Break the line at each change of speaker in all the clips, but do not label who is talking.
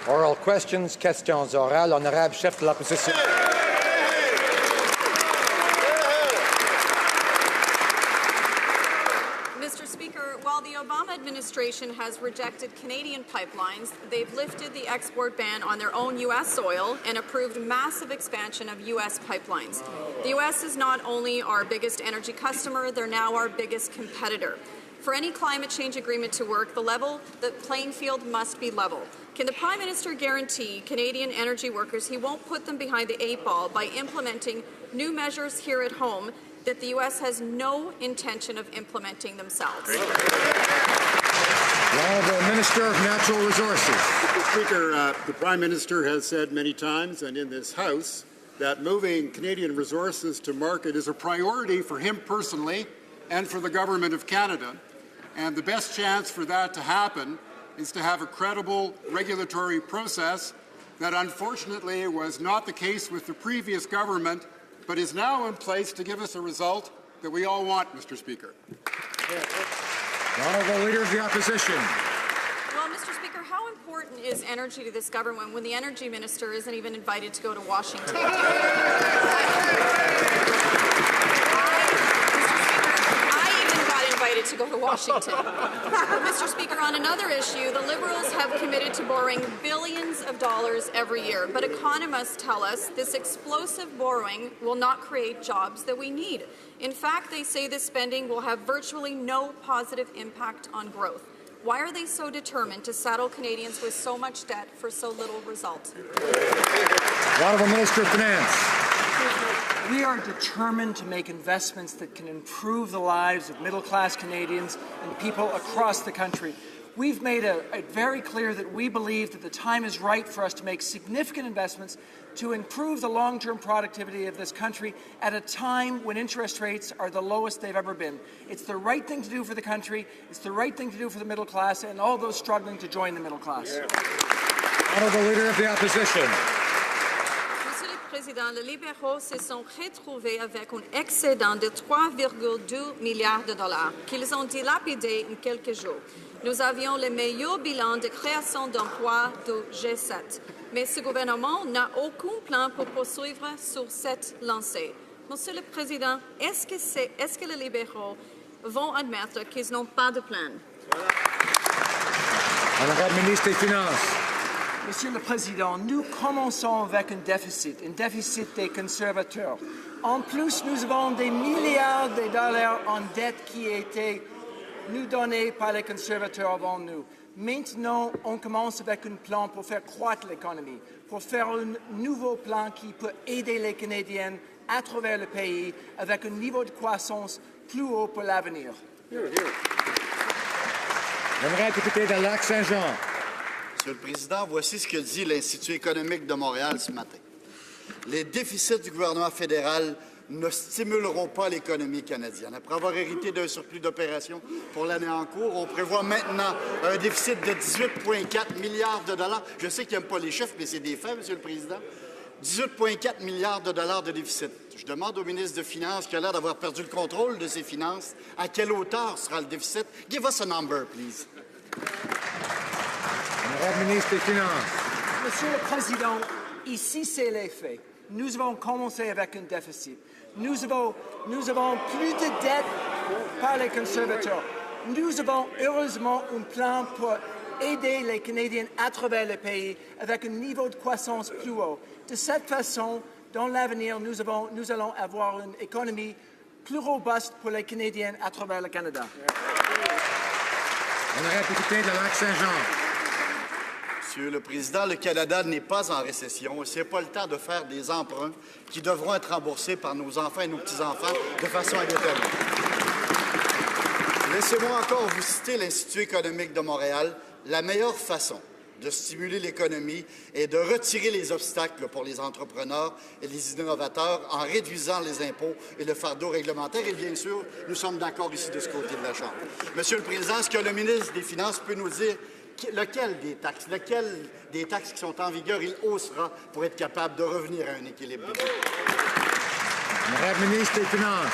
Oral questions, questions orales. Honorable chef de l'opposition.
Mr. Speaker, while the Obama administration has rejected Canadian pipelines, they've lifted the export ban on their own U.S. soil and approved massive expansion of U.S. pipelines. The U.S. is not only our biggest energy customer, they're now our biggest competitor. For any climate change agreement to work, the playing field must be level. Can the Prime Minister guarantee Canadian energy workers he won't put them behind the 8 ball by implementing new measures here at home that the U.S. has no intention of implementing themselves?
The Honourable Minister of Natural Resources.
Mr. Speaker, the Prime Minister has said many times and in this House that moving Canadian resources to market is a priority for him personally and for the Government of Canada. And the best chance for that to happen is to have a credible regulatory process that unfortunately was not the case with the previous government, but is now in place to give us a result that we all want, Mr. Speaker.
The Honourable Leader of the Opposition.
Well, Mr. Speaker, how important is energy to this government when the Energy Minister isn't even invited to go to Washington? To go to Washington. Mr. Speaker, on another issue, the Liberals have committed to borrowing billions of dollars every year, but economists tell us this explosive borrowing will not create jobs that we need. In fact, they say this spending will have virtually no positive impact on growth. Why are they so determined to saddle Canadians with so much debt for so little result?
The Honourable Minister of Finance.
We are determined to make investments that can improve the lives of middle-class Canadians and people across the country. We've made it very clear that we believe that the time is right for us to make significant investments to improve the long-term productivity of this country at a time when interest rates are the lowest they've ever been. It's the right thing to do for the country, it's the right thing to do for the middle class and all those struggling to join the middle class.
Honourable Leader of the Opposition.
Président, les libéraux se sont retrouvés avec un excédent de 3,2 milliards de dollars qu'ils ont dilapidé en quelques jours. Nous avions le meilleur bilan de création d'emplois du G7, mais ce gouvernement n'a aucun plan pour poursuivre sur cette lancée. Monsieur le Président, est-ce que les libéraux vont admettre qu'ils n'ont pas de plan?
Honourable Ministre des Finances.
Monsieur le Président, nous commençons avec un déficit des conservateurs. En plus, nous avons des milliards de dollars en dette qui étaient nous donnés par les conservateurs avant nous. Maintenant, on commence avec un plan pour faire croître l'économie, pour faire un nouveau plan qui peut aider les Canadiens à travers le pays avec un niveau de croissance plus haut pour l'avenir.
Honorable député de Lac-Saint-Jean.
Monsieur le Président, voici ce que dit l'Institut économique de Montréal ce matin. Les déficits du gouvernement fédéral ne stimuleront pas l'économie canadienne. Après avoir hérité d'un surplus d'opérations pour l'année en cours, on prévoit maintenant un déficit de 18,4 milliards de dollars. Je sais qu'il n'aime pas les chiffres, mais c'est des faits, Monsieur le Président. 18,4 milliards de dollars de déficit. Je demande au ministre des Finances, qui a l'air d'avoir perdu le contrôle de ses finances, à quelle hauteur sera le déficit? Give us a number, please.
Honourable Ministre des Finances.
Monsieur le Président, ici c'est les faits. Nous avons commencé avec un déficit. Nous avons plus de dettes par les conservateurs. Nous avons heureusement un plan pour aider les Canadiens à travers le pays avec un niveau de croissance plus haut. De cette façon, dans l'avenir, nous allons avoir une économie plus robuste pour les Canadiens à travers le Canada.
Honorable député de Lac-Saint-Jean.
Monsieur le Président, le Canada n'est pas en récession et ce n'est pas le temps de faire des emprunts qui devront être remboursés par nos enfants et nos petits-enfants de façon indéterminée. Laissez-moi encore vous citer l'Institut économique de Montréal. La meilleure façon de stimuler l'économie est de retirer les obstacles pour les entrepreneurs et les innovateurs en réduisant les impôts et le fardeau réglementaire. Et bien sûr, nous sommes d'accord ici de ce côté de la Chambre. Monsieur le Président, est-ce que le ministre des Finances peut nous dire lequel des taxes qui sont en vigueur il haussera pour être capable de revenir à un équilibre?
Honorable ministre des Finances.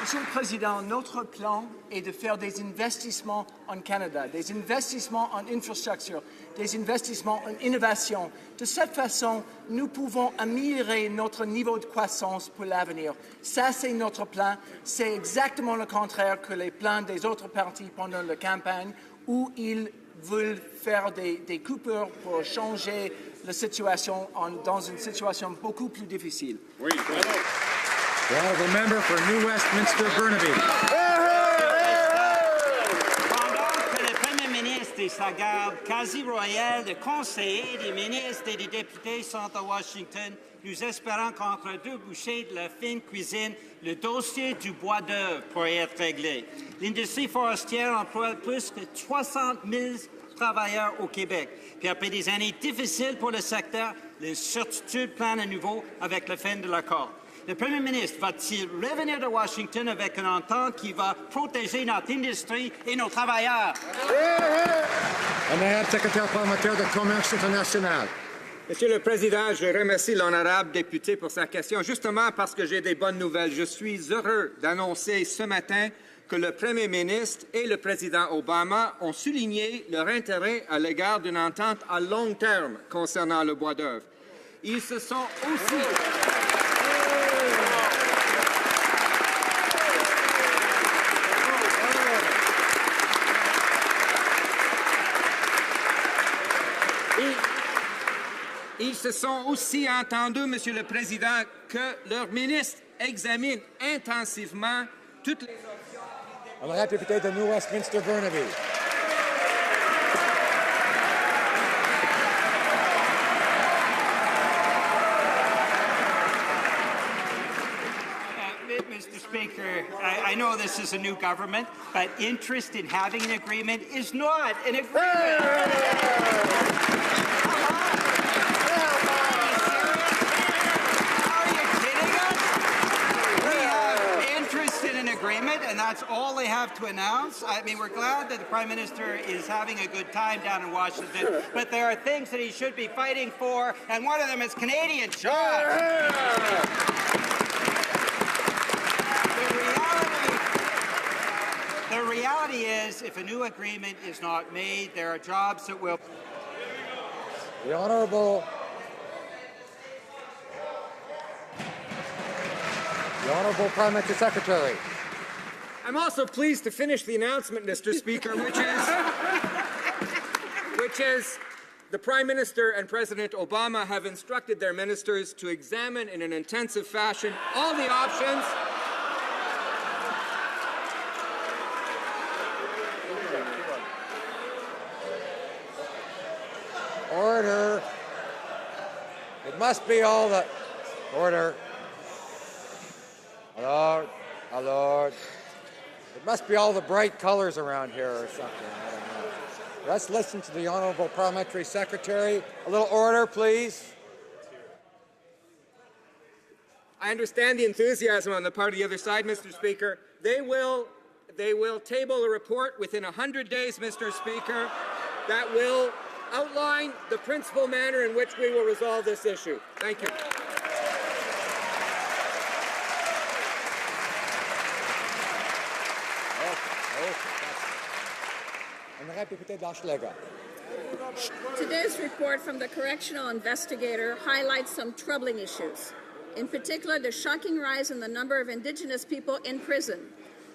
Monsieur le Président, notre plan est de faire des investissements en Canada, des investissements en infrastructure, des investissements en innovation. De cette façon, nous pouvons améliorer notre niveau de croissance pour l'avenir. Ça, c'est notre plan. C'est exactement le contraire que les plans des autres partis pendant la campagne, où ils veulent faire des coupures pour changer la situation dans une situation beaucoup plus difficile.
Oui, the honourable member for New Westminster Burnaby.
Pendant que le Premier ministre et sa garde quasi royale de conseillers, des ministres et des députés sont à Washington, nous espérons qu'entre deux bouchées de la fine cuisine, le dossier du bois d'œuvre pourrait être réglé. L'industrie forestière emploie plus que 60 000 travailleurs au Québec. Puis après des années difficiles pour le secteur, l'incertitude plane à nouveau avec la fin de l'accord. Le Premier ministre va-t-il revenir de Washington avec une entente qui va protéger notre industrie et nos travailleurs?
Honorable secrétaire parlementaire de Commerce international.
Monsieur le Président, je remercie l'honorable député pour sa question, justement parce que j'ai des bonnes nouvelles. Je suis heureux d'annoncer ce matin que le Premier ministre et le président Obama ont souligné leur intérêt à l'égard d'une entente à long terme concernant le bois d'œuvre. Ils se sont aussi... Ils se sont aussi entendus, Monsieur le Président, que leur ministre examine intensivement toutes les options.
Honorable député de New Westminster Burnaby.
Mr. Speaker, I know this is a new government, but interest in having an agreement is not an agreement. And that's all they have to announce. I mean, we're glad that the Prime Minister is having a good time down in Washington, but there are things that he should be fighting for, and one of them is Canadian jobs. The reality is, if a new agreement is not made, there are jobs that will...
The Honourable Parliamentary Secretary.
I'm also pleased to finish the announcement, Mr. Speaker, which is the Prime Minister and President Obama have instructed their ministers to examine in an intensive fashion all the options.
Order. It must be all the... Order. Lord, our Lord. It must be all the bright colors around here or something. I don't know. Let's listen to the Honourable Parliamentary Secretary. A little order, please.
I understand the enthusiasm on the part of the other side, Mr. Speaker. They will table a report within 100 days, Mr. Speaker, that will outline the principal manner in which we will resolve this issue. Thank you.
Today's report from the correctional investigator highlights some troubling issues. In particular, the shocking rise in the number of Indigenous people in prison.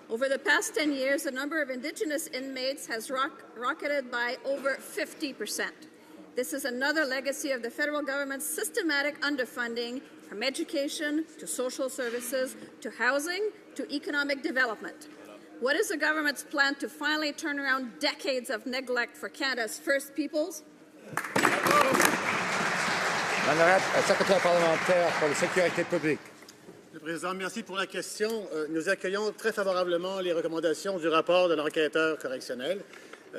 Over the past 10 years, the number of Indigenous inmates has rocketed by over 50%. This is another legacy of the federal government's systematic underfunding from education to social services to housing to economic development. What is the government's plan to finally turn around decades of neglect for Canada's First Peoples?
Secrétaire parlementaire pour la sécurité publique.
Monsieur le Président, merci pour la question. Nous accueillons très favorablement les recommandations du rapport de l'enquêteur correctionnel.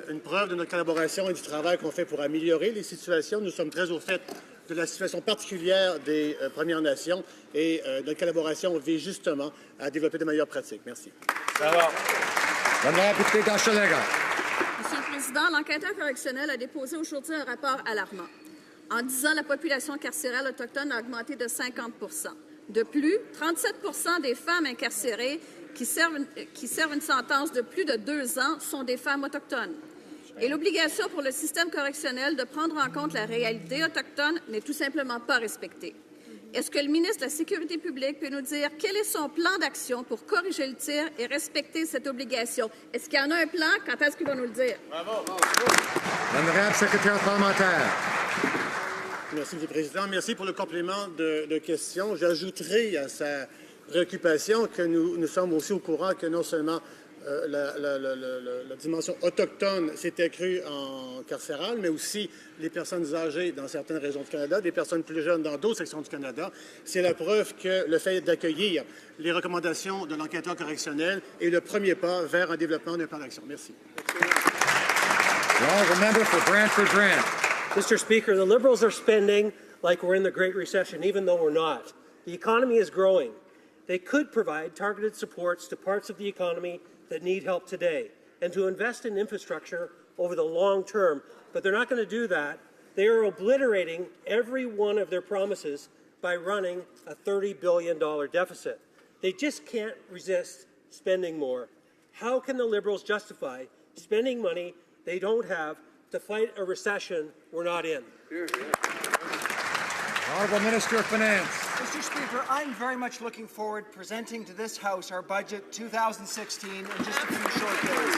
Une preuve de notre collaboration et du travail qu'on fait pour améliorer les situations. Nous sommes très au fait de la situation particulière des Premières Nations et notre collaboration vise justement à développer de meilleures pratiques. Merci.
Monsieur le Président, l'enquêteur correctionnel a déposé aujourd'hui un rapport alarmant. En 10 ans, la population carcérale autochtone a augmenté de 50 %. De plus, 37 % des femmes incarcérées qui servent une sentence de plus de 2 ans sont des femmes autochtones. Et l'obligation pour le système correctionnel de prendre en compte la réalité autochtone n'est tout simplement pas respectée. Est-ce que le ministre de la Sécurité publique peut nous dire quel est son plan d'action pour corriger le tir et respecter cette obligation? Est-ce qu'il y en a un plan? Quand est-ce qu'il va nous le dire?
Bravo. L'honorable secrétaire parlementaire.
Merci, M. le Président. Merci pour le complément de question. J'ajouterai à sa préoccupation que nous sommes aussi au courant que non seulement la dimension autochtone s'est accrue en carcéral, mais aussi les personnes âgées dans certaines régions du Canada, des personnes plus jeunes dans d'autres sections du Canada. C'est la preuve que le fait d'accueillir les recommandations de l'enquêteur correctionnel est le premier pas vers un développement d'un plan d'action. Merci.
Mr. Speaker, the Liberals are spending like we're in the Great Recession, even though we're not. The economy is growing. They could provide targeted supports to parts of the economy that need help today and to invest in infrastructure over the long term, but they're not going to do that. They are obliterating every one of their promises by running a $30 billion deficit. They just can't resist spending more. How can the Liberals justify spending money they don't have to fight a recession we're not in?
Honourable Minister of Finance.
Mr. Speaker, I'm very much looking forward to presenting to this House our budget 2016 in just a few short days.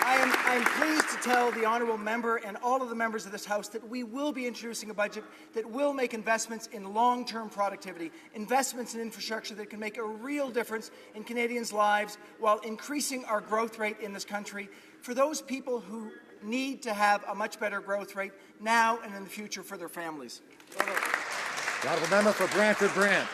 I'm pleased to tell the honourable member and all of the members of this House that we will be introducing a budget that will make investments in long-term productivity, investments in infrastructure that can make a real difference in Canadians' lives while increasing our growth rate in this country for those people who need to have a much better growth rate now and in the future for their families.
The honourable member for Brantford-Brant.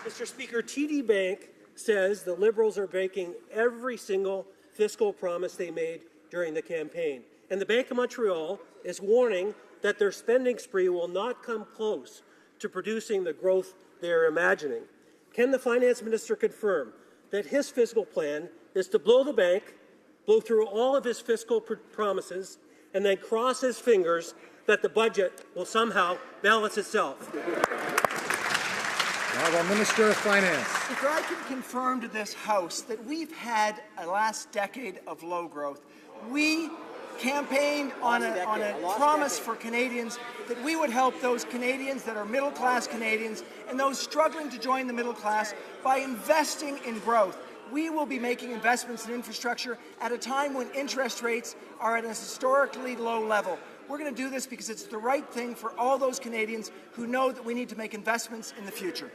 Mr. Speaker, TD Bank says the Liberals are breaking every single fiscal promise they made during the campaign. And the Bank of Montreal is warning that their spending spree will not come close to producing the growth they're imagining. Can the Finance Minister confirm that his fiscal plan is to blow the bank, blow through all of his fiscal promises, and then cross his fingers that the budget will somehow balance itself?
Honourable Minister of Finance.
Speaker, I can confirm to this House that we've had a last decade of low growth. We campaigned on a promise for Canadians that we would help those Canadians that are middle-class Canadians and those struggling to join the middle class by investing in growth. We will be making investments in infrastructure at a time when interest rates are at a historically low level. We're going to do this because it's the right thing for all those Canadians who know that we need to make investments in the future.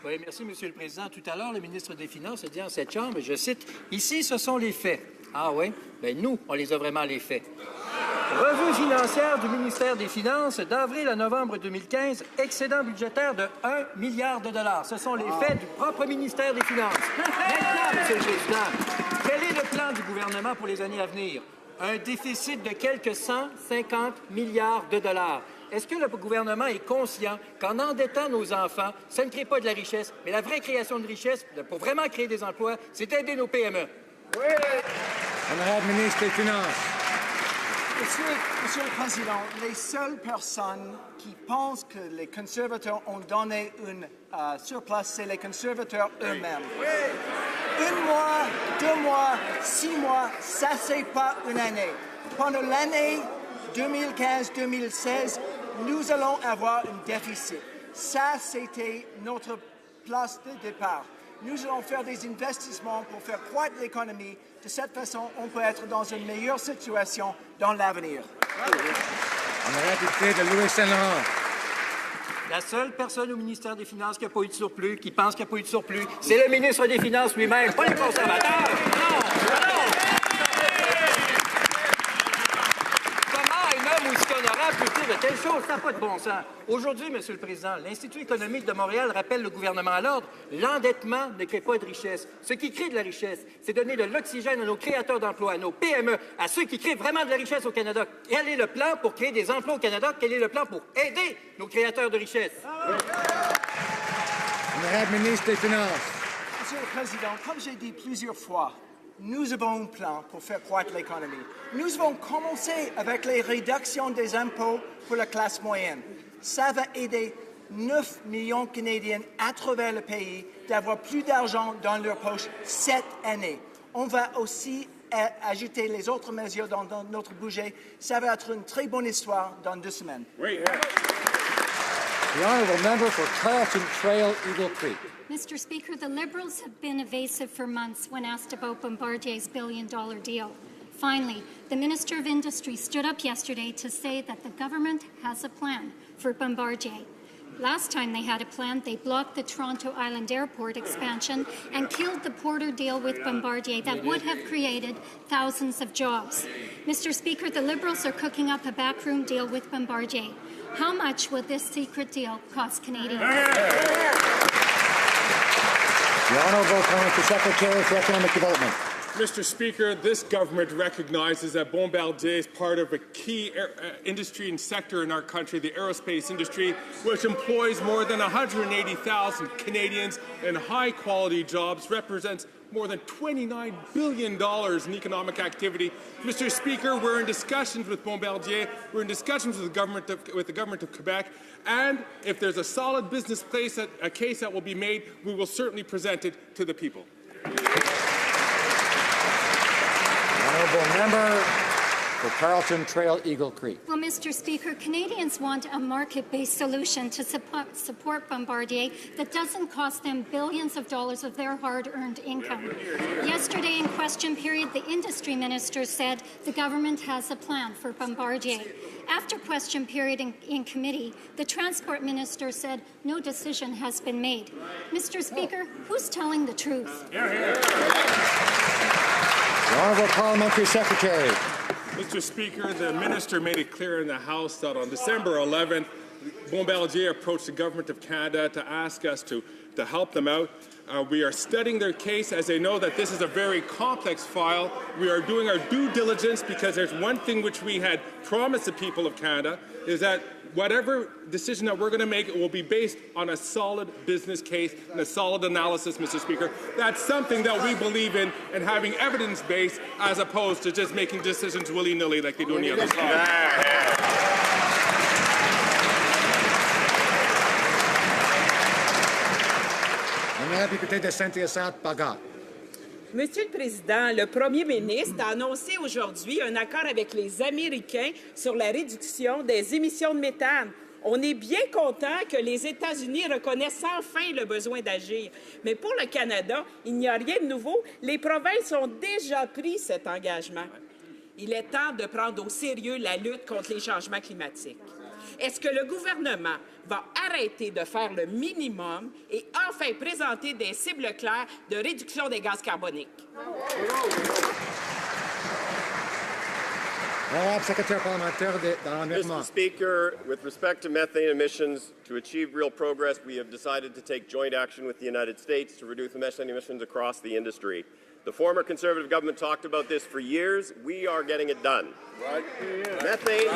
Oui, merci, Monsieur le Président. Tout à l'heure, le ministre des Finances a dit en cette Chambre, je cite, « Ici, ce sont les faits. » Ah oui? Bien, nous, on les a vraiment, les faits. Revue financière du ministère des Finances d'avril à novembre 2015, excédent budgétaire de 1 milliard de dollars. Ce sont les faits du propre ministère des Finances. Maintenant, Monsieur le Président, quel est le plan du gouvernement pour les années à venir? Un déficit de quelques 150 milliards de dollars. Est-ce que le gouvernement est conscient qu'en endettant nos enfants, ça ne crée pas de la richesse, mais la vraie création de richesse, pour vraiment créer des emplois, c'est aider nos PME?
Oui. Honorable ministre des Finances.
Monsieur le Président, les seules personnes qui pensent que les conservateurs ont donné une surplus, c'est les conservateurs eux-mêmes. Oui. 1 mois, 2 mois, 6 mois, ça, c'est pas une année. Pendant l'année 2015-2016, nous allons avoir un déficit. Ça, c'était notre place de départ. Nous allons faire des investissements pour faire croître l'économie. De cette façon, on peut être dans une meilleure situation dans l'avenir.
Honorable député de Louis-Saint-Laurent.
La seule personne au ministère des Finances qui n'a pas eu de surplus, qui pense qu'il n'y a pas eu de surplus, c'est le ministre des Finances lui-même, pas les conservateurs. Non! Peut dire de telles choses, ça n'a pas de bon sens. Aujourd'hui, Monsieur le Président, l'Institut économique de Montréal rappelle le gouvernement à l'ordre. L'endettement ne crée pas de richesse. Ce qui crée de la richesse, c'est donner de l'oxygène à nos créateurs d'emplois, à nos PME, à ceux qui créent vraiment de la richesse au Canada. Quel est le plan pour créer des emplois au Canada? Quel est le plan pour aider nos créateurs de richesse?
Honorable ministre des Finances.
Monsieur le Président, comme j'ai dit plusieurs fois, nous avons un plan pour faire croître l'économie. Nous avons commencé avec les réductions des impôts pour la classe moyenne. Ça va aider 9 millions de Canadiens à travers le pays d'avoir plus d'argent dans leur poche cette année. On va aussi ajouter les autres mesures dans notre budget. Ça va être une très bonne histoire dans 2 semaines.
The honourable member for Carleton Trail, Eagle Creek.
Mr. Speaker, the Liberals have been evasive for months when asked about Bombardier's billion-dollar deal. Finally, the Minister of Industry stood up yesterday to say that the government has a plan for Bombardier. Last time they had a plan, they blocked the Toronto Island Airport expansion and killed the Porter deal with Bombardier that would have created thousands of jobs. Mr. Speaker, the Liberals are cooking up a backroom deal with Bombardier. How much will this secret deal cost Canadians?
The Honourable Parliamentary Secretary for Economic Development.
Mr. Speaker, this government recognizes that Bombardier is part of a key industry and sector in our country, the aerospace industry, which employs more than 180,000 Canadians in high-quality jobs, represents more than $29 billion in economic activity. Mr. Speaker, we're in discussions with Bombardier, we're in discussions with the government of Quebec, and if there's a solid business case that will be made, we will certainly present it to the people.
Honourable member for Carleton Trail, Eagle Creek.
Well, Mr. Speaker, Canadians want a market-based solution to support Bombardier that doesn't cost them billions of dollars of their hard-earned income. Yesterday in question period, the industry minister said the government has a plan for Bombardier. After question period in committee, the transport minister said no decision has been made. Mr. Speaker, who's telling the truth?
The Honourable Parliamentary Secretary.
Mr. Speaker, the minister made it clear in the House that on December 11th, Bombardier approached the Government of Canada to ask us to help them out. We are studying their case as they know that this is a very complex file. We are doing our due diligence because there's one thing which we had promised the people of Canada is that whatever decision that we're going to make, it will be based on a solid business case and a solid analysis, Mr. Speaker. That's something that we believe in and having evidence-based as opposed to just making decisions willy-nilly like they do on the other side.
Monsieur le Président, le Premier ministre a annoncé aujourd'hui un accord avec les Américains sur la réduction des émissions de méthane. On est bien content que les États-Unis reconnaissent enfin le besoin d'agir. Mais pour le Canada, il n'y a rien de nouveau. Les provinces ont déjà pris cet engagement. Il est temps de prendre au sérieux la lutte contre les changements climatiques. Est-ce que le gouvernement va arrêter de faire le minimum et enfin présenter des cibles claires de réduction des gaz carboniques?
Mr. Speaker, with respect to methane emissions, to achieve real progress, we have decided to take joint action with the United States to reduce methane emissions across the industry. The former Conservative government talked about this for years. We are getting it done.
Right.
Methane.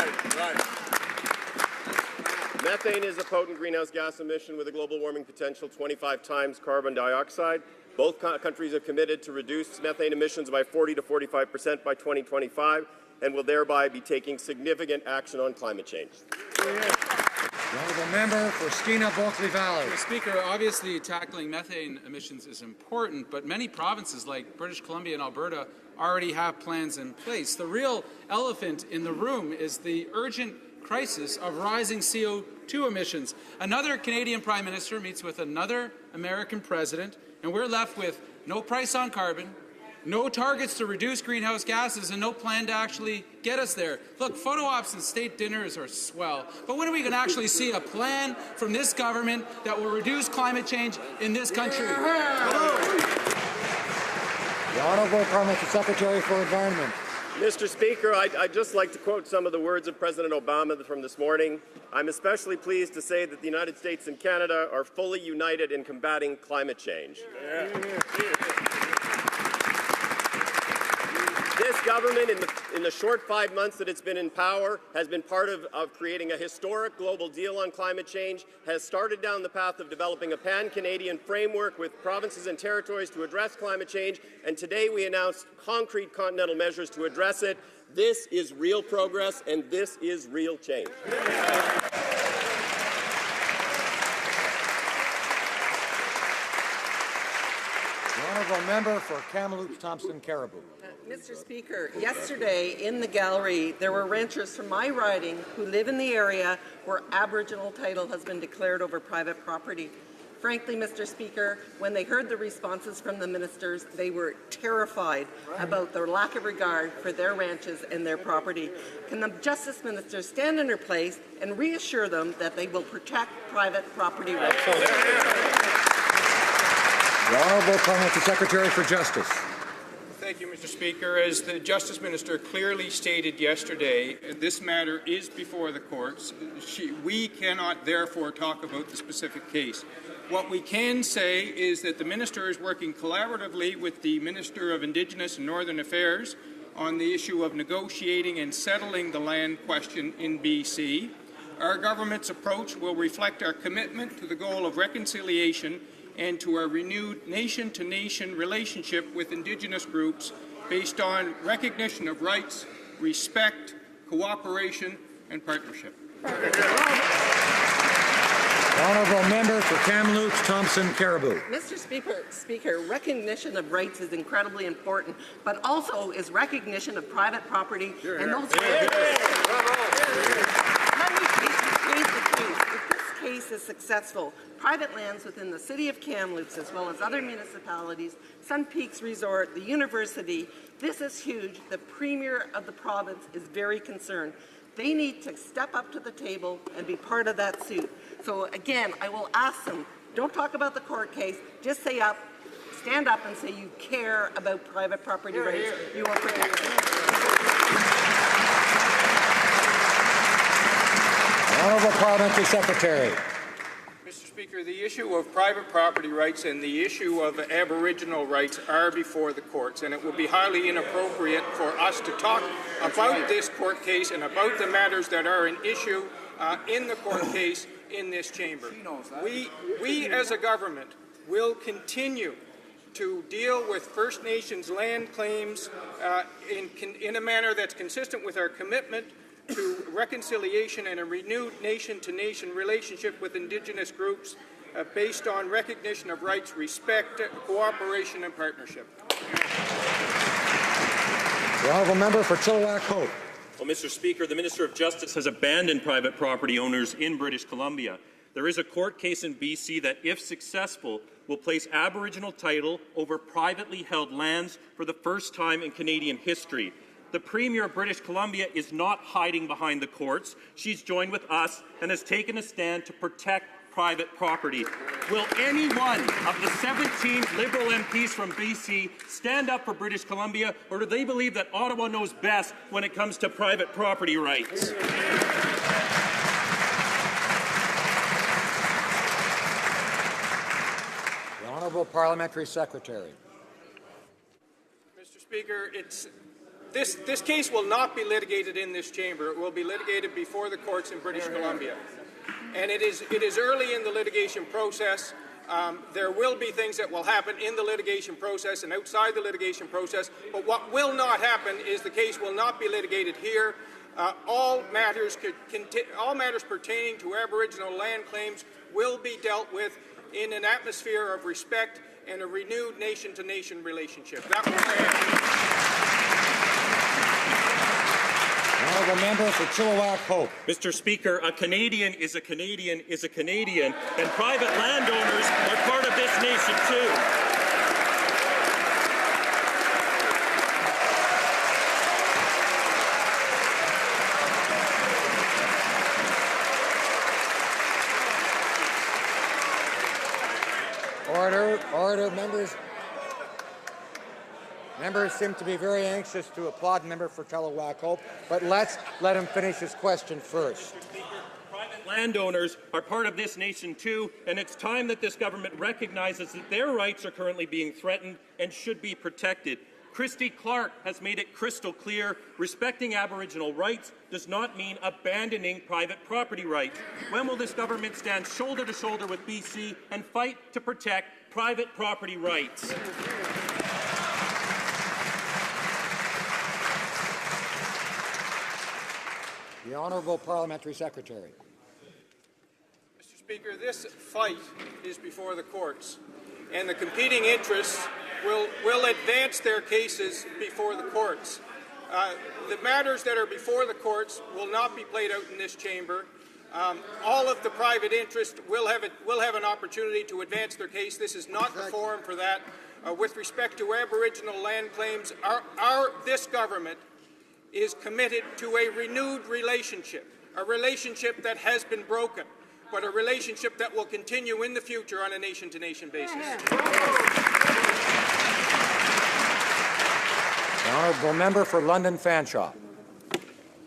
Methane is a potent greenhouse gas emission with a global warming potential 25 times carbon dioxide. Both countries have committed to reduce methane emissions by 40 to 45% by 2025 and will thereby be taking significant action on climate change.
The honourable member for Skeena Bulkley Valley.
Mr. Speaker, obviously tackling methane emissions is important, but many provinces like British Columbia and Alberta already have plans in place. The real elephant in the room is the urgent crisis of rising CO2 emissions. Another Canadian Prime Minister meets with another American president, and we're left with no price on carbon, no targets to reduce greenhouse gases, and no plan to actually get us there. Look, photo ops and state dinners are swell, but when are we going to actually see a plan from this government that will reduce climate change in this country?
The Honourable Parliamentary Secretary for Environment.
Mr. Speaker, I'd just like to quote some of the words of President Obama from this morning. I'm especially pleased to say that the United States and Canada are fully united in combating climate change. This government, in the short 5 months that it's been in power, has been part of creating a historic global deal on climate change, has started down the path of developing a pan-Canadian framework with provinces and territories to address climate change, and today we announced concrete continental measures to address it. This is real progress, and this is real change.
Honourable member for Kamloops Thompson Caribou.
Mr. Speaker, yesterday in the gallery there were ranchers from my riding who live in the area where Aboriginal title has been declared over private property. Frankly, Mr. Speaker, when they heard the responses from the ministers, they were terrified about their lack of regard for their ranches and their property. Can the Justice Minister stand in her place and reassure them that they will protect private property rights?
The Honourable Parliamentary Secretary for Justice.
Thank you, Mr. Speaker. As the Justice Minister clearly stated yesterday, this matter is before the courts. We cannot, therefore, talk about the specific case. What we can say is that the Minister is working collaboratively with the Minister of Indigenous and Northern Affairs on the issue of negotiating and settling the land question in BC. Our government's approach will reflect our commitment to the goal of reconciliation and to our renewed nation-to-nation relationship with Indigenous groups based on recognition of rights, respect, cooperation, and partnership.
Honourable member for Kamloops Thompson Caribou.
Mr. Speaker, recognition of rights is incredibly important, but also is recognition of private property and those rights. Let me state the case. If this case is successful, private lands within the City of Kamloops, as well as other municipalities, Sun Peaks Resort, the university, this is huge. The Premier of the province is very concerned. They need to step up to the table and be part of that suit. So again, I will ask them, don't talk about the court case, just stand up and say you care about private property rights. You will protect them.
Honourable Parliamentary Secretary.
Mr. Speaker, the issue of private property rights and the issue of Aboriginal rights are before the courts, and it would be highly inappropriate for us to talk about this court case and about the matters that are an issue in the court case in this chamber. We as a government will continue to deal with First Nations land claims in a manner that's consistent with our commitment to reconciliation and a renewed nation-to-nation relationship with Indigenous groups based on recognition of rights, respect, cooperation, and partnership.
The Honourable Member for Chilliwack Hope.
Well, Mr. Speaker, the Minister of Justice has abandoned private property owners in British Columbia. There is a court case in BC that, if successful, will place Aboriginal title over privately held lands for the first time in Canadian history. The Premier of British Columbia is not hiding behind the courts. She's joined with us and has taken a stand to protect private property. Will any one of the 17 Liberal MPs from BC stand up for British Columbia, or do they believe that Ottawa knows best when it comes to private property rights?
The Honourable Parliamentary Secretary.
Mr. Speaker, this case will not be litigated in this chamber. It will be litigated before the courts in British Columbia. And it is early in the litigation process. There will be things that will happen in the litigation process and outside the litigation process, but what will not happen is the case will not be litigated here. All matters pertaining to Aboriginal land claims will be dealt with in an atmosphere of respect and a renewed nation-to-nation relationship. That will
Honourable Member for Chilliwack Hope.
Mr. Speaker, a Canadian is a Canadian is a Canadian, and private landowners are part of this nation too.
Order, members. Members seem to be very anxious to applaud the member for Chilliwack Hope, but let's let him finish his question first.
Private landowners are part of this nation too, and it's time that this government recognizes that their rights are currently being threatened and should be protected. Christy Clark has made it crystal clear, respecting Aboriginal rights does not mean abandoning private property rights. When will this government stand shoulder to shoulder with BC and fight to protect private property rights?
The Honourable Parliamentary Secretary.
Mr. Speaker, this fight is before the courts, and the competing interests
will advance their cases before the courts. The matters that are before the courts will not be played out in this chamber. All of the private interest will have an opportunity to advance their case. This is not the forum for that. With respect to Aboriginal land claims, this government is committed to a renewed relationship, a relationship that has been broken, but a relationship that will continue in the future on a nation-to-nation basis.
The honourable member for London Fanshawe.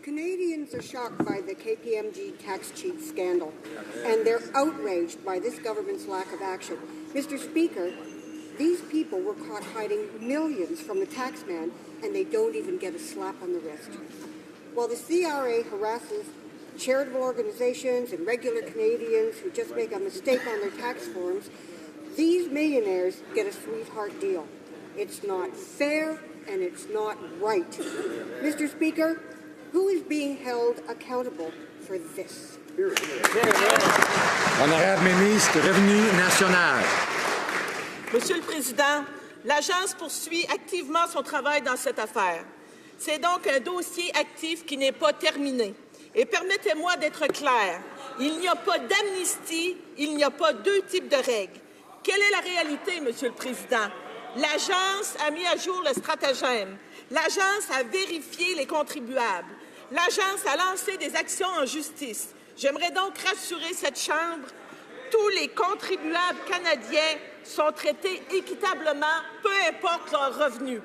Canadians are shocked by the KPMG tax cheat scandal, and they're outraged by this government's lack of action. Mr. Speaker, these people were caught hiding millions from the taxman, and they don't even get a slap on the wrist. While the CRA harasses charitable organizations and regular Canadians who just make a mistake on their tax forms, these millionaires get a sweetheart deal. It's not fair and it's not right. Mr. Speaker, who is being held accountable for this?
Honorable ministre du Revenu national.
Monsieur le Président, l'Agence poursuit activement son travail dans cette affaire. C'est donc un dossier actif qui n'est pas terminé. Et permettez-moi d'être clair, il n'y a pas d'amnistie, il n'y a pas deux types de règles. Quelle est la réalité, Monsieur le Président? L'Agence a mis à jour le stratagème. L'Agence a vérifié les contribuables. L'Agence a lancé des actions en justice. J'aimerais donc rassurer cette Chambre. Tous les contribuables canadiens sont traités équitablement, peu importe leur revenu.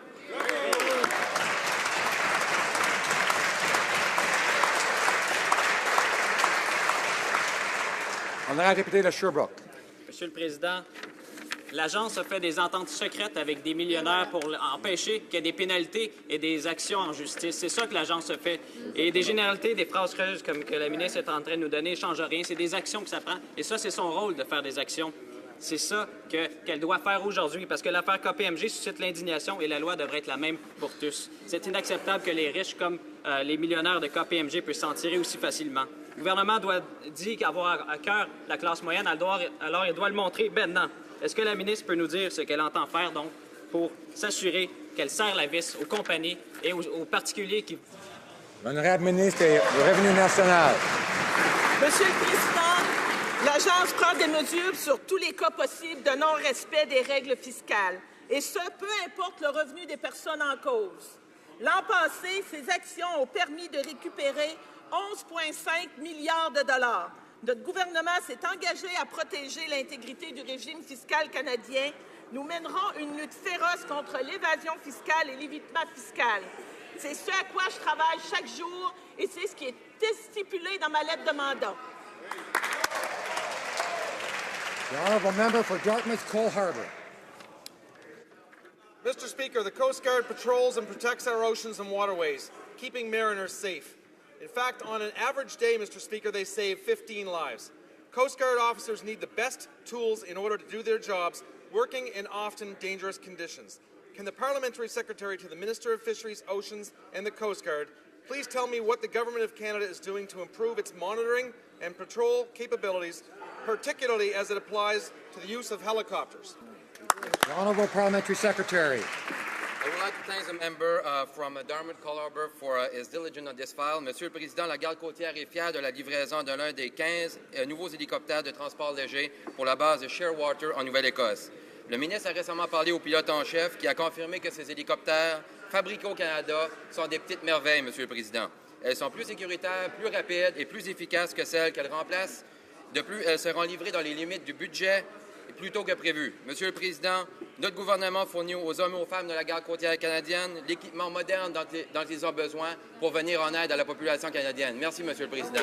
Honorable député de Sherbrooke.
Monsieur le Président, l'Agence a fait des ententes secrètes avec des millionnaires pour empêcher qu'il y ait des pénalités et des actions en justice. C'est ça que l'Agence a fait. Et des généralités, des phrases creuses comme que la ministre est en train de nous donner ne changent rien. C'est des actions que ça prend. Et ça, c'est son rôle de faire des actions. C'est ça qu'elle doit faire aujourd'hui, parce que l'affaire KPMG suscite l'indignation et la loi devrait être la même pour tous. C'est inacceptable que les riches comme les millionnaires de KPMG puissent s'en tirer aussi facilement. Le gouvernement dit qu'avoir à cœur la classe moyenne, alors il doit le montrer maintenant. Est-ce que la ministre peut nous dire ce qu'elle entend faire, donc, pour s'assurer qu'elle serre la vis aux compagnies et aux particuliers qui...
Honorable ministre du Revenu national.
Monsieur le Président, l'Agence prend des mesures sur tous les cas possibles de non-respect des règles fiscales, et ce, peu importe le revenu des personnes en cause. L'an passé, ces actions ont permis de récupérer 11,5 milliards de dollars. Notre gouvernement s'est engagé à protéger l'intégrité du régime fiscal canadien. Nous mènerons une lutte féroce contre l'évasion fiscale et l'évitement fiscal. C'est ce à quoi je travaille chaque jour et c'est ce qui est stipulé dans ma lettre de mandat.
The honourable member for Dartmouth Cole Harbour.
Mr. Speaker, the Coast Guard patrols and protects our oceans and waterways, keeping mariners safe. In fact, on an average day, Mr. Speaker, they save 15 lives. Coast Guard officers need the best tools in order to do their jobs, working in often dangerous conditions. Can the Parliamentary Secretary to the Minister of Fisheries, Oceans and the Coast Guard please tell me what the Government of Canada is doing to improve its monitoring and patrol capabilities, particularly as it applies to the use of helicopters?
The Honourable Parliamentary Secretary.
I would like to thank the member from Dartmouth Cole Harbour for his diligence on this file. Monsieur le Président, la Garde côtière est fière de la livraison de l'un des 15 nouveaux hélicoptères de transport léger pour la base de Shearwater en Nouvelle-Écosse. Le ministre a récemment parlé au pilote en chef qui a confirmé que ces hélicoptères fabriqués au Canada sont des petites merveilles, Monsieur le Président. Elles sont plus sécuritaires, plus rapides et plus efficaces que celles qu'elles remplacent. De plus, elles seront livrées dans les limites du budget plus tôt que prévu. Monsieur le Président, notre gouvernement fournit aux hommes et aux femmes de la Garde côtière canadienne l'équipement moderne dont ils ont besoin pour venir en aide à la population canadienne. Merci, Monsieur le Président.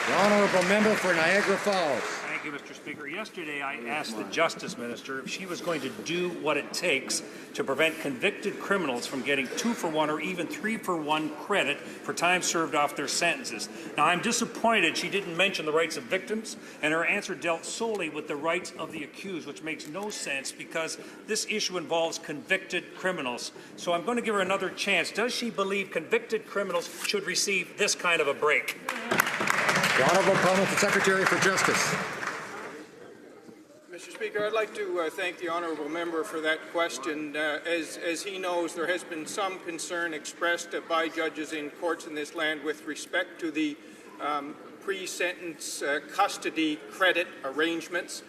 The honourable member for Niagara Falls.
Thank you, Mr. Speaker. Yesterday, I asked the Justice Minister if she was going to do what it takes to prevent convicted criminals from getting 2-for-1 or even 3-for-1 credit for time served off their sentences. Now, I'm disappointed she didn't mention the rights of victims, and her answer dealt solely with the rights of the accused, which makes no sense because this issue involves convicted criminals. So I'm going to give her another chance. Does she believe convicted criminals should receive this kind of a break?
The Honourable Parliamentary Secretary for Justice.
Mr. Speaker, I'd like to thank the honourable member for that question. As he knows, there has been some concern expressed by judges in courts in this land with respect to the pre-sentence custody credit arrangements.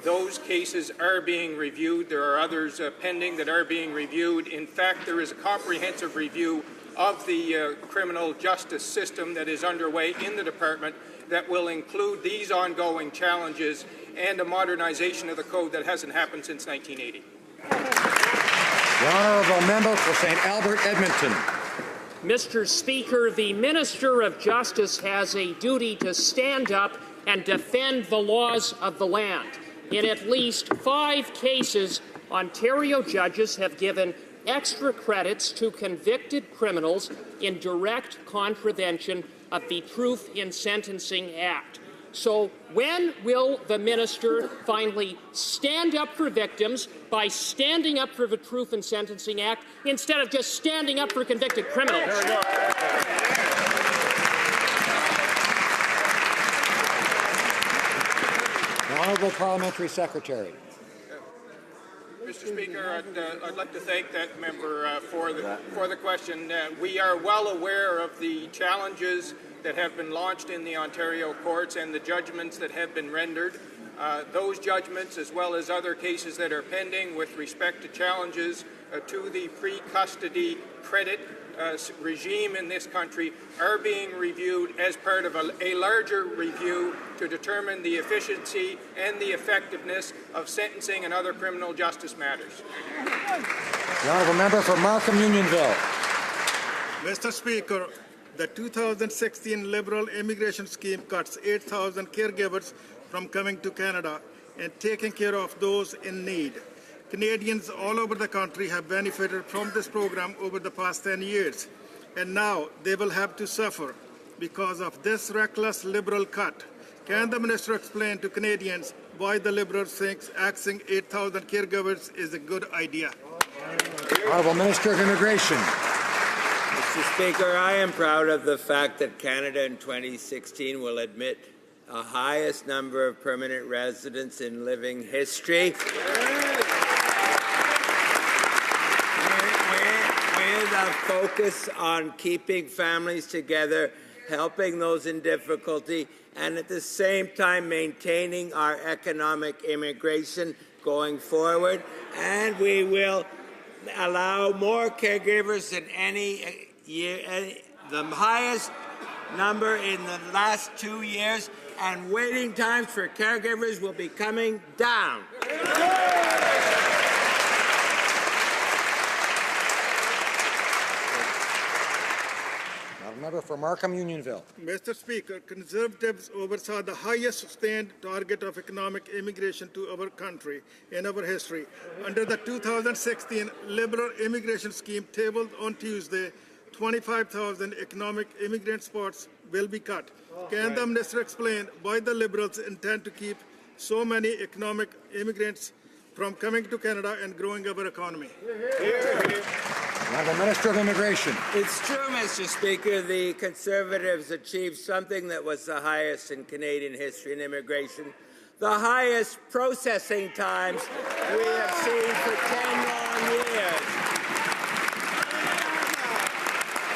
Those cases are being reviewed. There are others pending that are being reviewed. In fact, there is a comprehensive review of the criminal justice system that is underway in the department that will include these ongoing challenges and a modernization of the code that hasn't happened since 1980.
The honourable member for St. Albert, Edmonton.
Mr. Speaker, the Minister of Justice has a duty to stand up and defend the laws of the land. In at least 5 cases, Ontario judges have given extra credits to convicted criminals in direct contravention of the Truth in Sentencing Act. So when will the minister finally stand up for victims by standing up for the Truth in Sentencing Act instead of just standing up for convicted criminals?
The Honourable Parliamentary Secretary.
Mr. Speaker, I'd like to thank that member for the question. We are well aware of the challenges that have been launched in the Ontario courts and the judgments that have been rendered. Those judgments, as well as other cases that are pending with respect to challenges to the pre-custody credit regime in this country, are being reviewed as part of a larger review to determine the efficiency and the effectiveness of sentencing and other criminal justice matters.
The honourable member for Markham Unionville.
Mr. Speaker, the 2016 Liberal immigration scheme cuts 8,000 caregivers from coming to Canada and taking care of those in need. Canadians all over the country have benefited from this program over the past 10 years, and now they will have to suffer because of this reckless Liberal cut. Can the minister explain to Canadians why the Liberals think axing 8,000 caregivers is a good idea?
Honourable Minister of Immigration.
Mr. Speaker, I am proud of the fact that Canada in 2016 will admit the highest number of permanent residents in living history. With a focus on keeping families together, helping those in difficulty, and at the same time maintaining our economic immigration going forward. And we will allow more caregivers than any year, the highest number in the last 2 years, and waiting times for caregivers will be coming down.
Member for Markham Unionville.
Mr. Speaker, Conservatives oversaw the highest sustained target of economic immigration to our country in our history. Under the 2016 Liberal immigration scheme tabled on Tuesday, 25,000 economic immigrant spots will be cut. Can the minister explain why the Liberals intend to keep so many economic immigrants from coming to Canada and growing our economy?
Honourable Minister of Immigration.
It's true, Mr. Speaker, the Conservatives achieved something that was the highest in Canadian history in immigration, the highest processing times we have seen for 10 long years.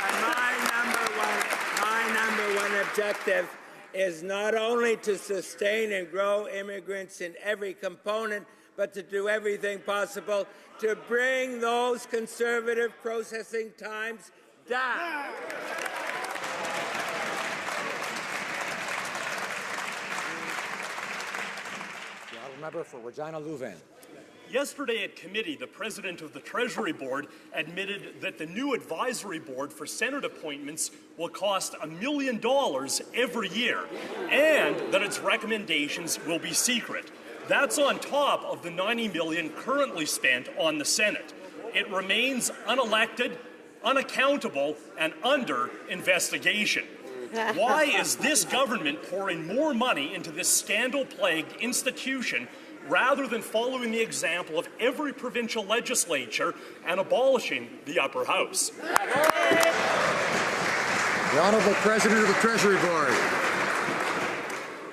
And my number one objective is not only to sustain and grow immigrants in every component, but to do everything possible to bring those conservative processing times down.
The honourable member for Regina Louvain.
Yesterday at committee, the president of the Treasury Board admitted that the new advisory board for Senate appointments will cost $1 million every year, and that its recommendations will be secret. That's on top of the $90 million currently spent on the Senate. It remains unelected, unaccountable, and under investigation. Why is this government pouring more money into this scandal-plagued institution rather than following the example of every provincial legislature and abolishing the upper house?
The Honourable President of the Treasury Board.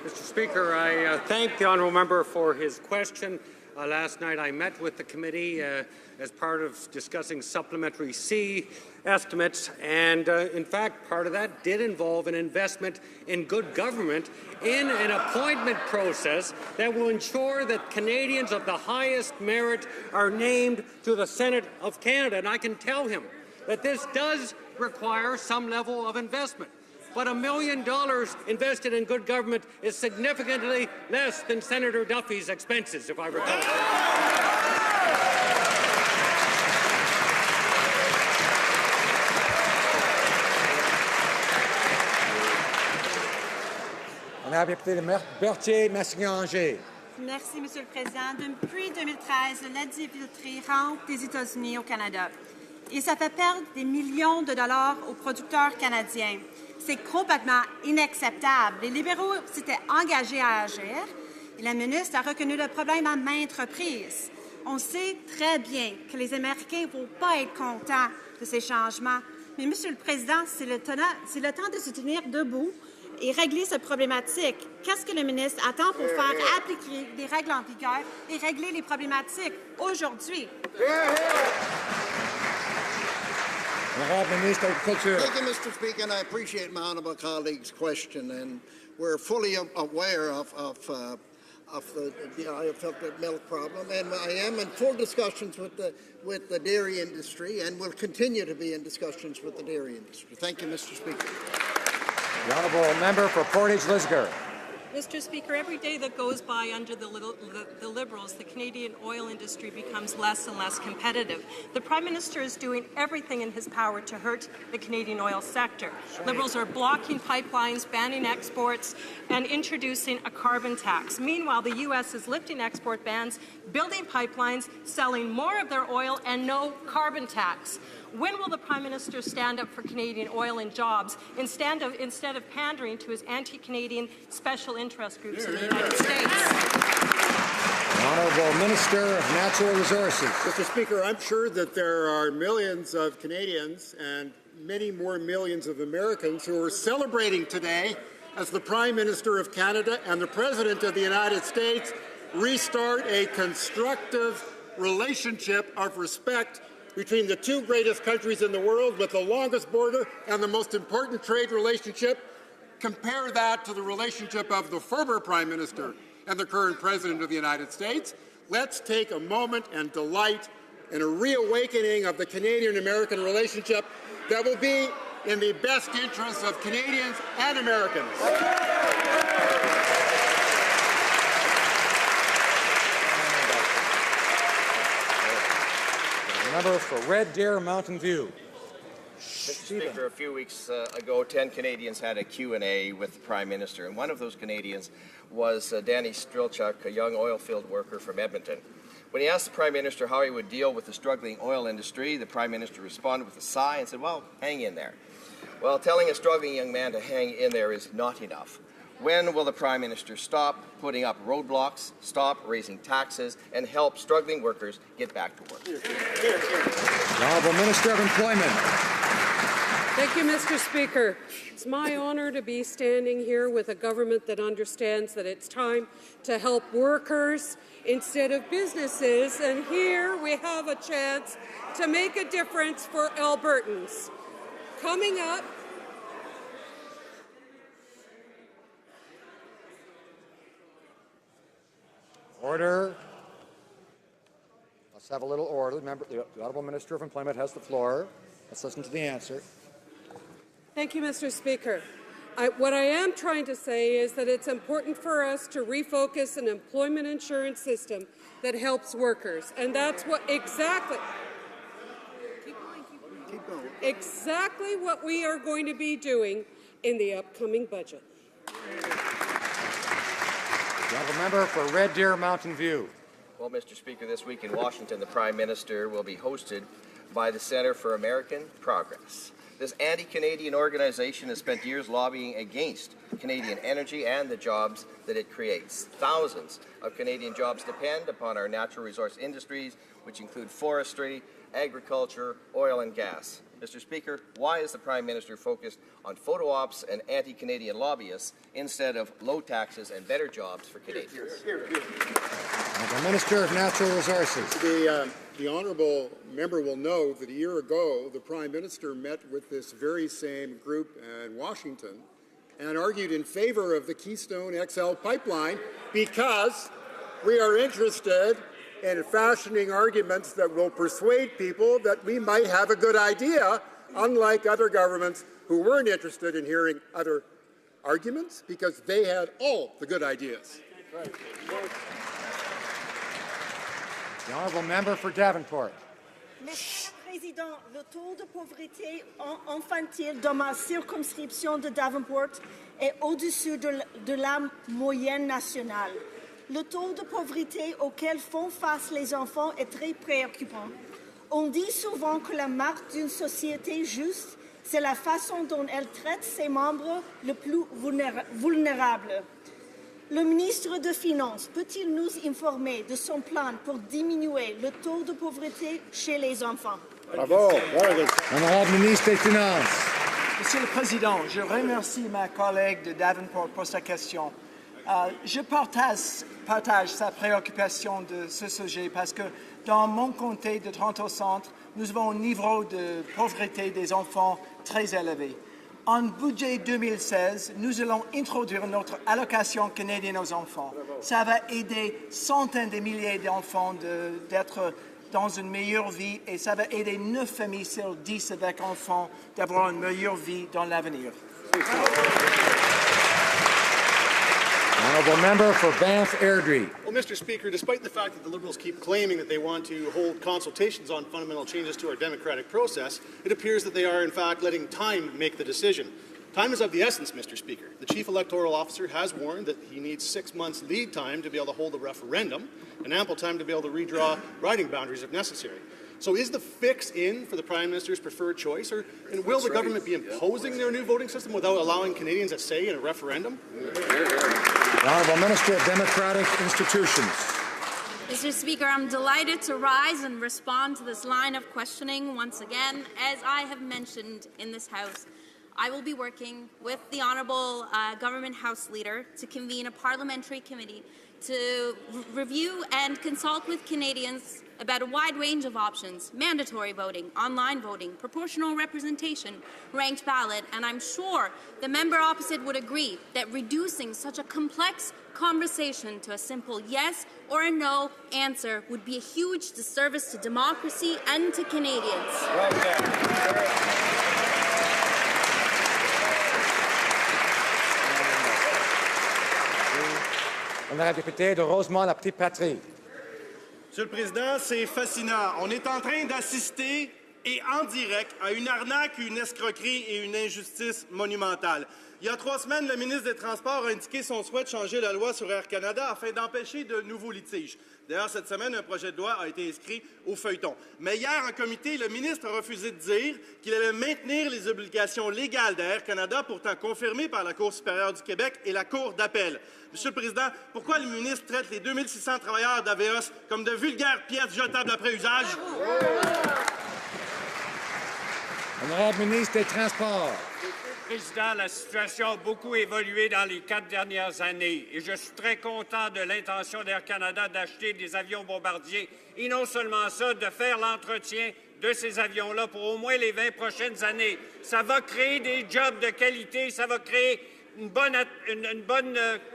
Mr.
Speaker, I thank the honourable member for his question. Last night I met with the committee as part of discussing supplementary C estimates, and in fact part of that did involve an investment in good government in an appointment process that will ensure that Canadians of the highest merit are named to the Senate of Canada. And I can tell him that this does require some level of investment. But $1 million invested in good government is significantly less than Senator Duffy's expenses, if I recall.
Berthier-Massignon-Angers.
Merci, Monsieur le Président. Depuis 2013, l'aide infiltrée rentre des États-Unis au Canada. Et ça fait perdre des millions de dollars aux producteurs canadiens. C'est complètement inacceptable. Les libéraux s'étaient engagés à agir et la ministre a reconnu le problème à maintes reprises. On sait très bien que les Américains ne vont pas être contents de ces changements. Mais, Monsieur le Président, c'est le temps de se tenir debout et régler cette problématique. Qu'est-ce que le ministre attend pour faire appliquer des règles en vigueur et régler les problématiques aujourd'hui?
Ministre Agriculture.
Thank you, Mr. Speaker, and I appreciate my honourable colleague's question. And we're fully aware of the milk problem, and I am in full discussions with the dairy industry, and will continue to be in discussions with the dairy industry. Thank you, Mr. Speaker.
The honourable member for Portage-Lisgar.
Mr. Speaker, every day that goes by under the Liberals, the Canadian oil industry becomes less and less competitive. The Prime Minister is doing everything in his power to hurt the Canadian oil sector. Liberals are blocking pipelines, banning exports, and introducing a carbon tax. Meanwhile, the U.S. is lifting export bans, building pipelines, selling more of their oil, and no carbon tax. When will the Prime Minister stand up for Canadian oil and jobs instead of pandering to his anti-Canadian special interest groups in the United States?
The Honourable Minister of Natural Resources.
Mr. Speaker, I'm sure that there are millions of Canadians and many more millions of Americans who are celebrating today as the Prime Minister of Canada and the President of the United States restart a constructive relationship of respect between the two greatest countries in the world with the longest border and the most important trade relationship. Compare that to the relationship of the former Prime Minister and the current President of the United States. Let's take a moment and delight in a reawakening of the Canadian-American relationship that will be in the best interests of Canadians and Americans.
Member for Red Deer, Mountain View.
Mr. Speaker, a few weeks ago, 10 Canadians had a Q&A with the Prime Minister, and one of those Canadians was Danny Strilchuk, a young oil field worker from Edmonton. When he asked the Prime Minister how he would deal with the struggling oil industry, the Prime Minister responded with a sigh and said, well, hang in there. Well, telling a struggling young man to hang in there is not enough. When will the Prime Minister stop putting up roadblocks, stop raising taxes, and help struggling workers get back to work?
The Honourable Minister of Employment.
Thank you, Mr. Speaker. It's my honour to be standing here with a government that understands that it's time to help workers instead of businesses, and here we have a chance to make a difference for Albertans. Coming up,
Order. Let's have a little order. The Honourable Minister of Employment has the floor. Let's listen to the answer.
Thank you, Mr. Speaker. What I am trying to say is that it's important for us to refocus an employment insurance system that helps workers, and that's what exactly what we are going to be doing in the upcoming budget.
The Honourable Member for Red Deer, Mountain View.
Well, Mr. Speaker, this week in Washington, the Prime Minister will be hosted by the Centre for American Progress. This anti-Canadian organization has spent years lobbying against Canadian energy and the jobs that it creates. Thousands of Canadian jobs depend upon our natural resource industries, which include forestry, agriculture, oil and gas. Mr. Speaker, why is the Prime Minister focused on photo ops and anti-Canadian lobbyists instead of low taxes and better jobs for Canadians?
The Minister of Natural Resources.
The honourable member will know that a year ago, the Prime Minister met with this very same group in Washington and argued in favour of the Keystone XL pipeline because we are interested in fashioning arguments that will persuade people that we might have a good idea, unlike other governments who weren't interested in hearing other arguments because they had all the good ideas.
The honourable member for Davenport.
Monsieur le Président, le taux de pauvreté infantile dans ma circonscription de Davenport est au-dessus de la moyenne nationale. Le taux de pauvreté auquel font face les enfants est très préoccupant. On dit souvent que la marque d'une société juste, c'est la façon dont elle traite ses membres les plus vulnérables. Le ministre des Finances peut-il nous informer de son plan pour diminuer le taux de pauvreté chez les enfants?
Bravo. Honorable ministre des Finances.
Monsieur le Président, je remercie ma collègue de Davenport pour sa question. Je partage sa préoccupation de ce sujet parce que dans mon comté de Toronto-Centre, nous avons un niveau de pauvreté des enfants très élevé. En budget 2016, nous allons introduire notre allocation canadienne aux enfants. Ça va aider centaines de milliers d'enfants d'être dans une meilleure vie et ça va aider 9 familles sur 10 avec enfants d'avoir une meilleure vie dans l'avenir.
Honourable member for Banff Airdrie.
Well, Mr. Speaker, despite the fact that the Liberals keep claiming that they want to hold consultations on fundamental changes to our democratic process, it appears that they are, in fact, letting time make the decision. Time is of the essence, Mr. Speaker. The Chief Electoral Officer has warned that he needs 6 months lead time to be able to hold a referendum and ample time to be able to redraw riding boundaries if necessary. So is the fix in for the Prime Minister's preferred choice, or will the government be imposing their new voting system without allowing Canadians a say in a referendum?
The Honourable Minister of Democratic Institutions.
Mr. Speaker, I'm delighted to rise and respond to this line of questioning once again. As I have mentioned in this House, I will be working with the Honourable Government House Leader to convene a parliamentary committee to review and consult with Canadians about a wide range of options: mandatory voting, online voting, proportional representation, ranked ballot, and I'm sure the member opposite would agree that reducing such a complex conversation to a simple yes or a no answer would be a huge disservice to democracy and to Canadians.
Honorable député de Rosemont-la-Petite-Patrie.
Monsieur le Président, c'est fascinant. On est en train d'assister et en direct à une arnaque, une escroquerie et une injustice monumentale. Il y a 3 semaines, le ministre des Transports a indiqué son souhait de changer la loi sur Air Canada afin d'empêcher de nouveaux litiges. D'ailleurs, cette semaine, un projet de loi a été inscrit au feuilleton. Mais hier, en comité, le ministre a refusé de dire qu'il allait maintenir les obligations légales d'Air Canada, pourtant confirmées par la Cour supérieure du Québec et la Cour d'appel. Monsieur le Président, pourquoi le ministre traite les 2600 travailleurs d'AVEOS comme de vulgaires pièces jetables après usage?
Honorable ministre des Transports.
Président, la situation a beaucoup évolué dans les 4 dernières années et je suis très content de l'intention d'Air Canada d'acheter des avions bombardiers et non seulement ça, de faire l'entretien de ces avions-là pour au moins les 20 prochaines années. Ça va créer des jobs de qualité, ça va créer une bonne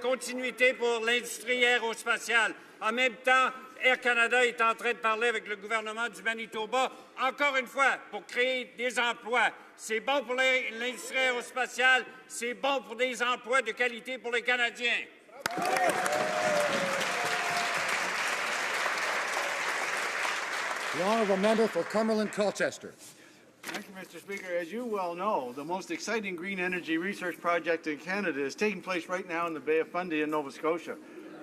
continuité pour l'industrie aérospatiale. En même temps, Air Canada est en train de parler avec le gouvernement du Manitoba, encore une fois, pour créer des emplois. C'est bon pour l'industrie aérospatiale, c'est bon pour des emplois de qualité pour les Canadiens.
The Honourable Member for Cumberland-Colchester.
Thank you, Mr. Speaker. As you well know, the most exciting green energy research project in Canada is taking place right now in the Bay of Fundy in Nova Scotia.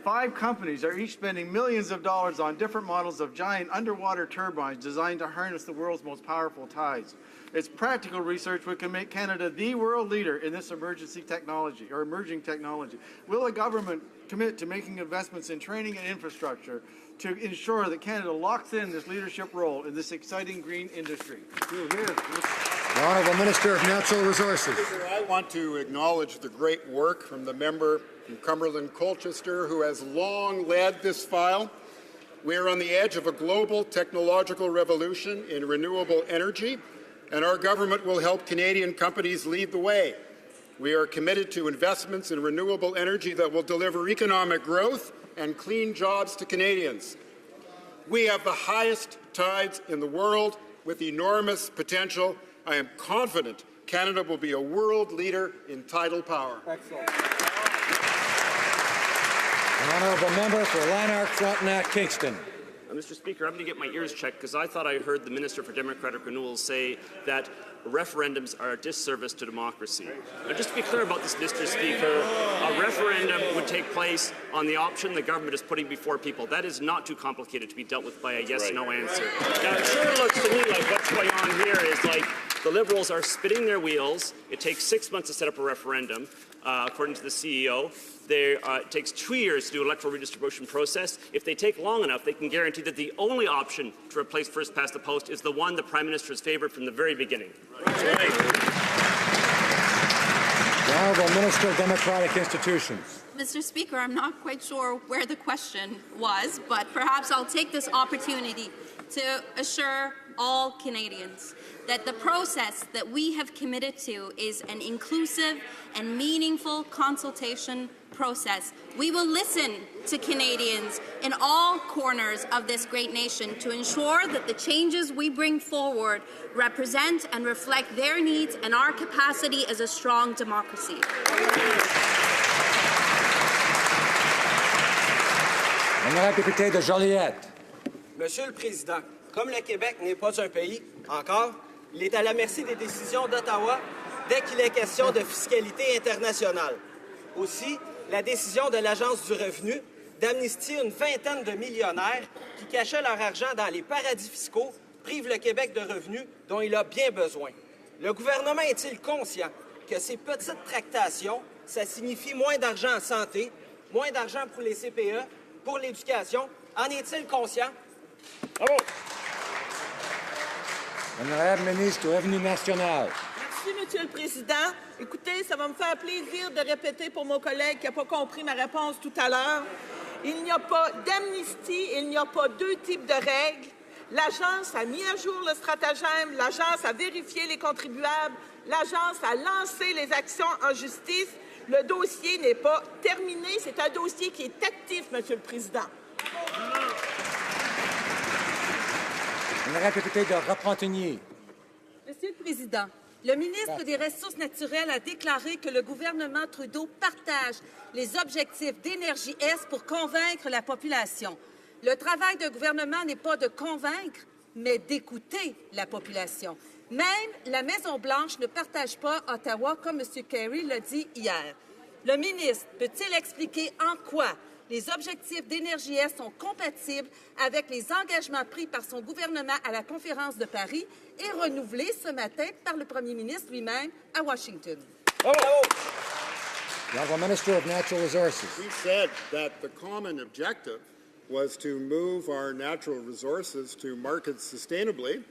5 companies are each spending millions of dollars on different models of giant underwater turbines designed to harness the world's most powerful tides. It's practical research which can make Canada the world leader in this emerging technology. Will the government commit to making investments in training and infrastructure to ensure that Canada locks in this leadership role in this exciting green industry?
The Honourable Minister of Natural Resources.
I want to acknowledge the great work from the member from Cumberland Colchester who has long led this file. We are on the edge of a global technological revolution in renewable energy, and our government will help Canadian companies lead the way. We are committed to investments in renewable energy that will deliver economic growth and clean jobs to Canadians. We have the highest tides in the world with enormous potential. I am confident Canada will be a world leader in tidal power.
Excellent. The Honourable Member for Lanark, Frontenac, Kingston.
Mr. Speaker, I'm going to get my ears checked because I thought I heard the Minister for Democratic Renewal say that referendums are a disservice to democracy. Now, just to be clear about this, Mr. Speaker, a referendum would take place on the option the government is putting before people. That is not too complicated to be dealt with by a yes-no answer. Now, it sure looks to me like what's going on here is like the Liberals are spinning their wheels. It takes 6 months to set up a referendum, according to the CEO. It takes 2 years to do an electoral redistribution process. If they take long enough, they can guarantee that the only option to replace first past the post is the one the Prime Minister has favoured from the very beginning. Right.
The Honourable Minister of Democratic Institutions.
Mr. Speaker, I'm not quite sure where the question was, but perhaps I'll take this opportunity to assure all Canadians that the process that we have committed to is an inclusive and meaningful consultation process. We will listen to Canadians in all corners of this great nation to ensure that the changes we bring forward represent and reflect their needs and our capacity as a strong democracy.
Honorable député de Joliette.
Monsieur le Président, comme le Québec n'est pas un pays, encore, il est à la merci des décisions d'Ottawa dès qu'il est question de fiscalité internationale. Aussi, la décision de l'Agence du revenu d'amnistier une vingtaine de millionnaires qui cachaient leur argent dans les paradis fiscaux prive le Québec de revenus dont il a bien besoin. Le gouvernement est-il conscient que ces petites tractations, ça signifie moins d'argent en santé, moins d'argent pour les CPE, pour l'éducation? En est-il conscient?
Bravo. Honorable ministre du Revenu national.
Merci, Monsieur le Président. Écoutez, ça va me faire plaisir de répéter pour mon collègue qui n'a pas compris ma réponse tout à l'heure. Il n'y a pas d'amnistie, il n'y a pas deux types de règles. L'Agence a mis à jour le stratagème, l'Agence a vérifié les contribuables, l'Agence a lancé les actions en justice. Le dossier n'est pas terminé, c'est un dossier qui est actif, Monsieur le Président.
Honorable député de Repentigny.
Monsieur le Président, le ministre des Ressources naturelles a déclaré que le gouvernement Trudeau partage les objectifs d'énergie Est pour convaincre la population. Le travail d'un gouvernement n'est pas de convaincre, mais d'écouter la population. Même la Maison-Blanche ne partage pas Ottawa, comme M. Kerry l'a dit hier. Le ministre peut-il expliquer en quoi les objectifs d'énergie Est sont compatibles avec les engagements pris par son gouvernement à la conférence de Paris et renouvelés ce matin par le premier ministre lui-même à Washington?
The Honourable Minister of Natural Resources.
He said that the common objective was to move our natural resources to market sustainably.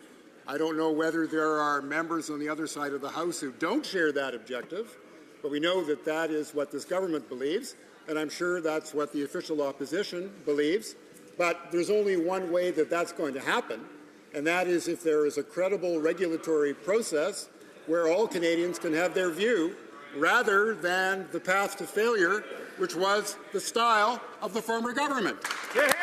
I don't know whether there are members on the other side of the House who don't share that objective, but we know that that is what this government believes, and I'm sure that's what the official opposition believes. But there's only one way that that's going to happen, and that is if there is a credible regulatory process where all Canadians can have their view, rather than the path to failure, which was the style of the former government. Yeah.